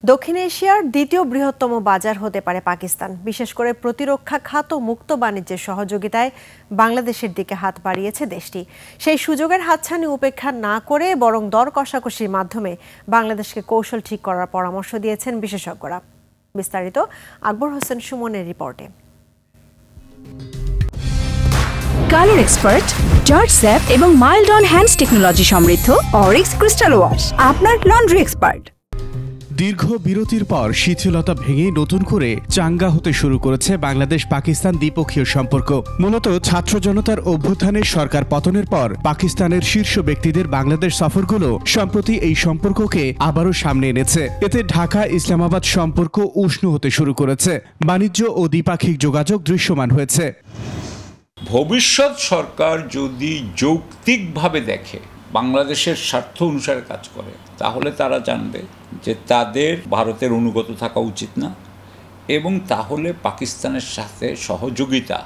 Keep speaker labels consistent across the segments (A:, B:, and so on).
A: দক্ষিণ এশিয়ার দ্বিতীয় বৃহত্তম বাজার হতে পারে পাকিস্তান। বিশেষ করে প্রতিরক্ষা খাত ও মুক্ত বাণিজ্যের সহযোগিতায় বাংলাদেশের দিকে হাত বাড়িয়েছে দেশটি। সেই সুযোগের হাতছানি উপেক্ষা না করে বরং দর কষাকষির মাধ্যমে বাংলাদেশকে কৌশল ঠিক করার পরামর্শ দিয়েছেন বিশেষজ্ঞরা। বিস্তারিত আকবর হোসেন সুমনের রিপোর্টে।
B: কালার এক্সপার্ট, জর্জ স্যাপ এবং মাইল্ড অন হ্যান্ডস টেকনোলজি সমৃদ্ধ অরিক্স ক্রিস্টাল ওয়াশ আপনার লন্ড্রি এক্সপার্ট।
C: দীর্ঘ বিরতির পর শিথিলতা ভেঙে নতুন করে চাঙ্গা হতে শুরু করেছে বাংলাদেশ পাকিস্তান দ্বিপক্ষীয় সম্পর্ক। মূলত ছাত্র জনতার অভ্যুত্থানের সরকার পতনের পর পাকিস্তানের শীর্ষ ব্যক্তিদের বাংলাদেশ সফরগুলো সম্প্রতি এই সম্পর্ককে আবারও সামনে এনেছে। এতে ঢাকা ইসলামাবাদ সম্পর্ক উষ্ণ হতে শুরু করেছে, বাণিজ্য ও দ্বিপাক্ষিক যোগাযোগ দৃশ্যমান হয়েছে।
D: ভবিষ্যৎ সরকার যদি যৌক্তিকভাবে দেখে, বাংলাদেশের স্বার্থ অনুসারে কাজ করে, তাহলে তারা জানবে যে তাদের ভারতের অনুগত থাকা উচিত না, এবং তাহলে পাকিস্তানের সাথে সহযোগিতা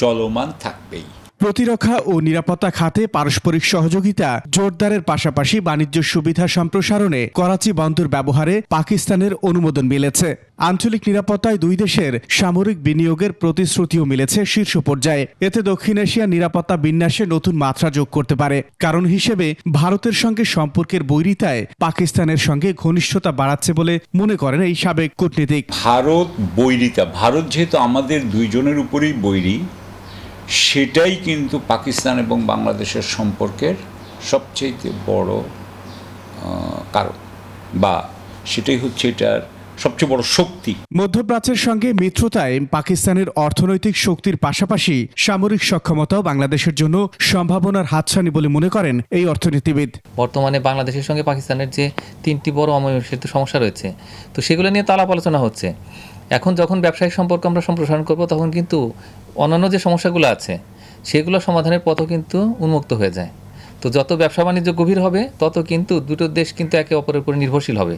D: চলমান থাকবেই।
C: প্রতিরক্ষা ও নিরাপত্তা খাতে পারস্পরিক সহযোগিতা জোরদারের পাশাপাশি বাণিজ্য সুবিধা সম্প্রসারণে করাচি বন্দর ব্যবহারে পাকিস্তানের অনুমোদন মিলেছে। আঞ্চলিক নিরাপত্তায় দুই দেশের সামরিক বিনিয়োগের প্রতিশ্রুতিও মিলেছে শীর্ষ পর্যায়ে। এতে দক্ষিণ এশিয়ার নিরাপত্তা বিন্যাসে নতুন মাত্রা যোগ করতে পারে। কারণ হিসেবে ভারতের সঙ্গে সম্পর্কের বৈরিতায় পাকিস্তানের সঙ্গে ঘনিষ্ঠতা বাড়াচ্ছে বলে মনে করেন এই সাবেক কূটনীতিক।
D: ভারত যেহেতু আমাদের দুইজনের উপরেই বৈরী, সেটাই কিন্তু পাকিস্তান এবং বাংলাদেশের সম্পর্কের সবচেয়ে বড় কারণ, বা সেটাই হচ্ছে এটার সবচেয়ে বড় শক্তি।
C: মধ্যপ্রাচ্যের সঙ্গে মিত্রতায় পাকিস্তানের অর্থনৈতিক শক্তির পাশাপাশি সামরিক সক্ষমতাও বাংলাদেশের জন্য সম্ভাবনার হাতছানি বলে মনে করেন এই অর্থনীতিবিদ।
E: বর্তমানে বাংলাদেশের সঙ্গে পাকিস্তানের যে তিনটি বড় অমীমাংসিত সমস্যা রয়েছে, তো সেগুলো নিয়ে আলাপ আলোচনা হচ্ছে। এখন যখন ব্যবসায়িক সম্পর্ক আমরা সম্প্রসারণ করব, তখন কিন্তু অন্যান্য যে সমস্যাগুলো আছে সেগুলো সমাধানের পথও কিন্তু উন্মুক্ত হয়ে যায়। তো যত ব্যবসা বাণিজ্য গভীর হবে, তত কিন্তু দুটো দেশ কিন্তু একে অপরের উপর নির্ভরশীল হবে।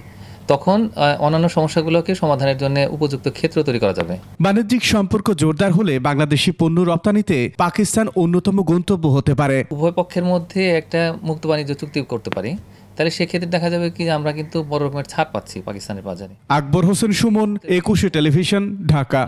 E: তখন অন্যান্য সমস্যাগুলোকে সমাধানের জন্য উপযুক্ত ক্ষেত্র তৈরি করা যাবে।
C: বাণিজ্যিক সম্পর্ক জোরদার হলে বাংলাদেশি পণ্য রপ্তানিতে পাকিস্তান অন্যতম গন্তব্য হতে পারে।
E: উভয় পক্ষের মধ্যে একটা মুক্ত বাণিজ্য চুক্তি করতে পারি, তাহলে সেক্ষেত্রে দেখা যাবে কি আমরা কিন্তু বড় রকমের ছাড় পাচ্ছি পাকিস্তানের বাজারে।
C: আকবর হোসেন সুমন, 21 টেলিভিশন, ঢাকা।